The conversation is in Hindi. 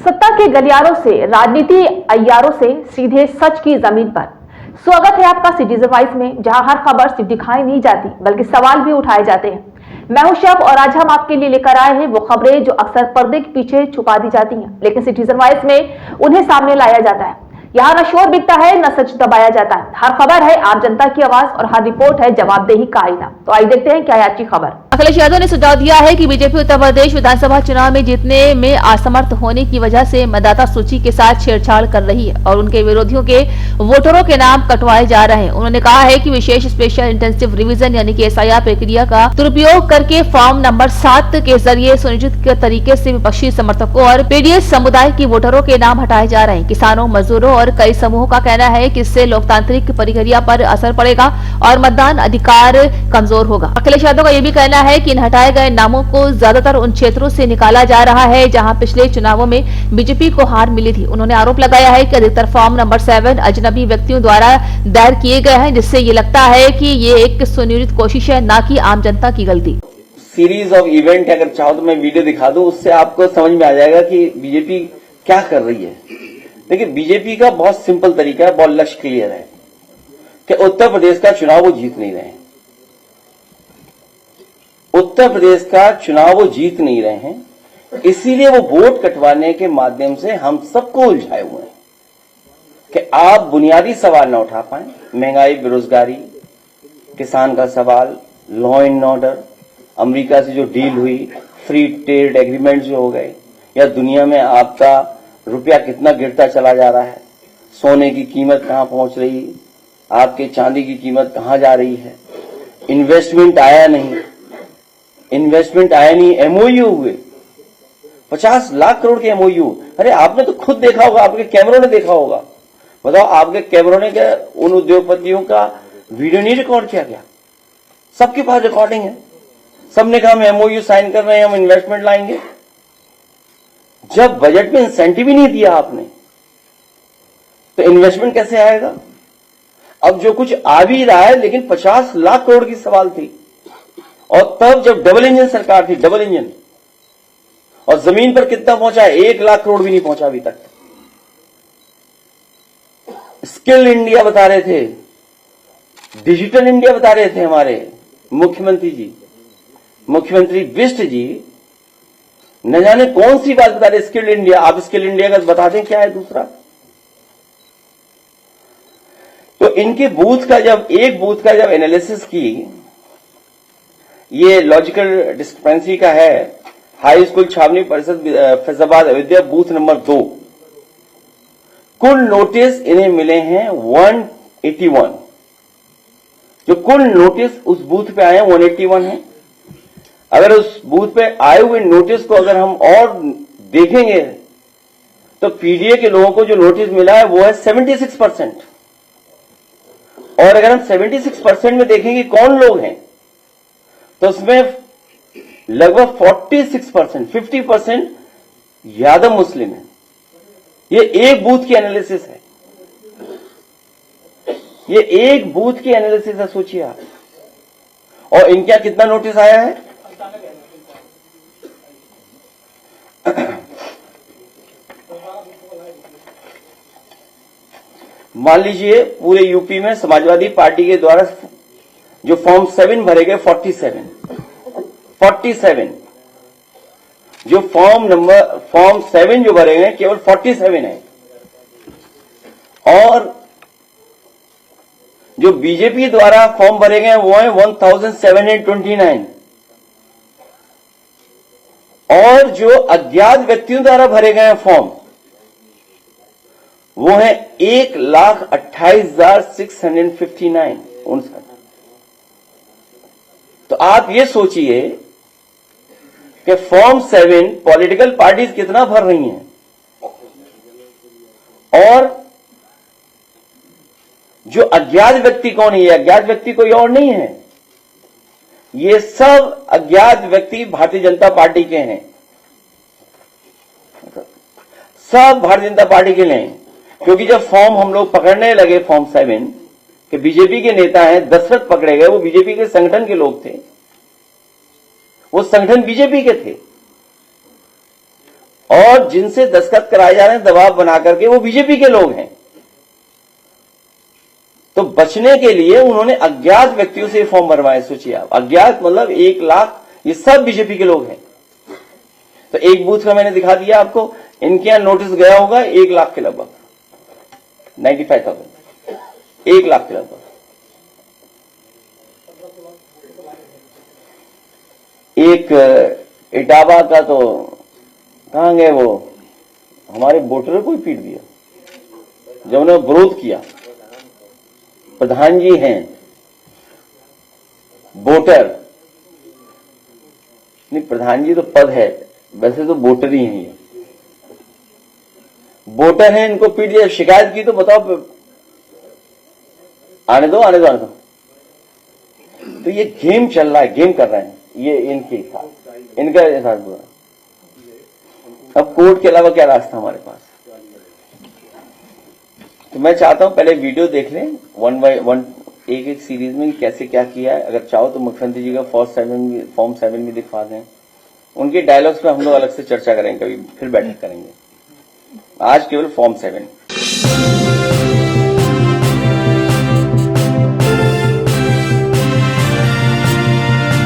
सत्ता के गलियारों से, राजनीति अय्यारों से सीधे सच की जमीन पर। स्वागत है आपका सिटीजन वॉइस में, जहां हर खबर सिर्फ दिखाई नहीं जाती बल्कि सवाल भी उठाए जाते हैं। मैं हूं शब और आज हम आपके लिए लेकर आए हैं वो खबरें जो अक्सर पर्दे के पीछे छुपा दी जाती हैं, लेकिन सिटीजन वॉइस में उन्हें सामने लाया जाता है। यहाँ न शोर बिकता है, न सच दबाया जाता है। हर खबर है आम जनता की आवाज और हर रिपोर्ट है जवाबदेही का आईना। तो आइए देखते हैं क्या है आज की खबर। अखिलेश यादव ने सुझाव दिया है कि बीजेपी उत्तर प्रदेश विधानसभा चुनाव में जीतने में असमर्थ होने की वजह से मतदाता सूची के साथ छेड़छाड़ कर रही है और उनके विरोधियों के वोटरों के नाम कटवाए जा रहे हैं। उन्होंने कहा है कि विशेष स्पेशल इंटेंसिव रिवीजन यानी कि SIR प्रक्रिया का दुरुपयोग करके फॉर्म नंबर 7 के जरिए सुनिश्चित तरीके से विपक्षी समर्थकों और पीडीएस समुदाय के वोटरों के नाम हटाए जा रहे हैं। किसानों, मजदूरों और कई समूहों का कहना है कि इससे लोकतांत्रिक प्रक्रिया पर असर पड़ेगा और मतदान अधिकार कमजोर होगा। अखिलेश यादव का यह भी कहना है कि इन हटाए गए नामों को ज्यादातर उन क्षेत्रों से निकाला जा रहा है जहां पिछले चुनावों में बीजेपी को हार मिली थी। उन्होंने आरोप लगाया है कि अधिकतर फॉर्म नंबर 7 अजनबी व्यक्तियों द्वारा दायर किए गए हैं, जिससे ये लगता है कि ये एक सुनियोजित कोशिश है, न कि आम जनता की गलती। सीरीज ऑफ इवेंट अगर चाहो तो मैं वीडियो दिखा दूं, उससे आपको समझ में आ जाएगा कि बीजेपी क्या कर रही है। देखिए, बीजेपी का बहुत सिंपल तरीका है, बहुत लक्ष्य क्लियर है कि उत्तर प्रदेश का चुनाव वो जीत नहीं रहे हैं। उत्तर प्रदेश का चुनाव वो जीत नहीं रहे हैं, इसीलिए वो वोट कटवाने के माध्यम से हम सबको उलझाए हुए हैं कि आप बुनियादी सवाल न उठा पाए। महंगाई, बेरोजगारी, किसान का सवाल, लॉ एंड ऑर्डर, अमेरिका से जो डील हुई, फ्री ट्रेड एग्रीमेंट जो हो गए, या दुनिया में आपका रुपया कितना गिरता चला जा रहा है, सोने की कीमत कहां पहुंच रही है, आपके चांदी की कीमत कहां जा रही है, इन्वेस्टमेंट आया नहीं, MOU हुए 50 लाख करोड़ के MOU। अरे आपने तो खुद देखा होगा, आपके कैमरों ने देखा होगा। बताओ, आपके कैमरों ने क्या उन उद्योगपतियों का वीडियो नहीं रिकॉर्ड किया गया? सबके पास रिकॉर्डिंग है, सबने कहा हम MOU साइन कर रहे हैं, हम इन्वेस्टमेंट लाएंगे। जब बजट में इंसेंटिव ही नहीं दिया आपने, तो इन्वेस्टमेंट कैसे आएगा? अब जो कुछ आ भी रहा है, लेकिन 50 लाख करोड़ की सवाल थी, और तब जब डबल इंजन सरकार थी, डबल इंजन, और जमीन पर कितना पहुंचा? 1 लाख करोड़ भी नहीं पहुंचा अभी तक। स्किल इंडिया बता रहे थे, डिजिटल इंडिया बता रहे थे हमारे मुख्यमंत्री जी, मुख्यमंत्री बिष्ट जी, न जाने कौन सी बात बता रहे। स्किल इंडिया, आप स्किल इंडिया का बता दें क्या है दूसरा। तो इनके बूथ का जब एनालिसिस की, ये लॉजिकल डिस्क्रिपेंसी का है, हाई स्कूल छावनी परिषद फैजाबाद अयोध्या बूथ नंबर 2, कुल नोटिस इन्हें मिले हैं 181। जो कुल नोटिस उस बूथ पे आए हैं 181 है। अगर उस बूथ पे आए हुए नोटिस को अगर हम और देखेंगे तो पीडीए के लोगों को जो नोटिस मिला है वो है 76%। और अगर हम 76% में देखेंगे कौन लोग हैं, तो उसमें लगभग 46%, 50% यादव मुस्लिम है। ये एक बूथ की एनालिसिस है, ये एक बूथ की एनालिसिस है, सोचिए आप। और इनके यहां कितना नोटिस आया है? मान लीजिए पूरे यूपी में समाजवादी पार्टी के द्वारा जो फॉर्म 7 भरे गए 47, जो फॉर्म 7 जो भरे गए केवल 47 है। और जो बीजेपी द्वारा फॉर्म भरे गए वो है 1729। और जो अज्ञात व्यक्तियों द्वारा भरे गए फॉर्म वो है 1,28,659। तो आप ये सोचिए कि फॉर्म 7 पॉलिटिकल पार्टीज कितना भर रही हैं, और जो अज्ञात व्यक्ति कौन है? ये अज्ञात व्यक्ति कोई और नहीं है, ये सब अज्ञात व्यक्ति भारतीय जनता पार्टी के हैं, सब भारतीय जनता पार्टी के लिए। क्योंकि जब फॉर्म हम लोग पकड़ने लगे फॉर्म 7 के बीजेपी के नेता हैं, दशरथ पकड़े गए, वो बीजेपी के संगठन के लोग थे, वो संगठन बीजेपी के थे। और जिनसे दस्तखत कराए जा रहे हैं दबाव बना करके वो बीजेपी के लोग हैं। तो बचने के लिए उन्होंने अज्ञात व्यक्तियों से फॉर्म भरवाए। सोचिए आप, अज्ञात मतलब 1 लाख, ये सब बीजेपी के लोग हैं। तो एक बूथ का मैंने दिखा दिया आपको, इनके यहां नोटिस गया होगा 1 लाख के लगभग, 95,000, 1 लाख के लगभग। एक इटावा का तो कहां गए वो, हमारे वोटर को ही पीट दिया जब उन्होंने विरोध किया। प्रधान जी हैं वोटर, नहीं प्रधान जी तो पद है, वैसे तो वोटर ही हैं ये, वोटर हैं, इनको पीट दिया। शिकायत की तो बताओ, आने दो आने दो आने दो। तो ये गेम चल रहा है, गेम कर रहे हैं ये इनके साथ, इनका साथ बुरा। अब कोर्ट के अलावा क्या रास्ता हमारे पास। तो मैं चाहता हूं पहले वीडियो देख लें 1 बाय 1 एक एक सीरीज में कैसे क्या किया है। अगर चाहो तो मुख्यमंत्री जी का फॉर्म 7 भी दिखा दें। उनके डायलॉग्स पे हम लोग अलग से चर्चा करेंगे, कभी फिर बैठक करेंगे। आज केवल फॉर्म 7।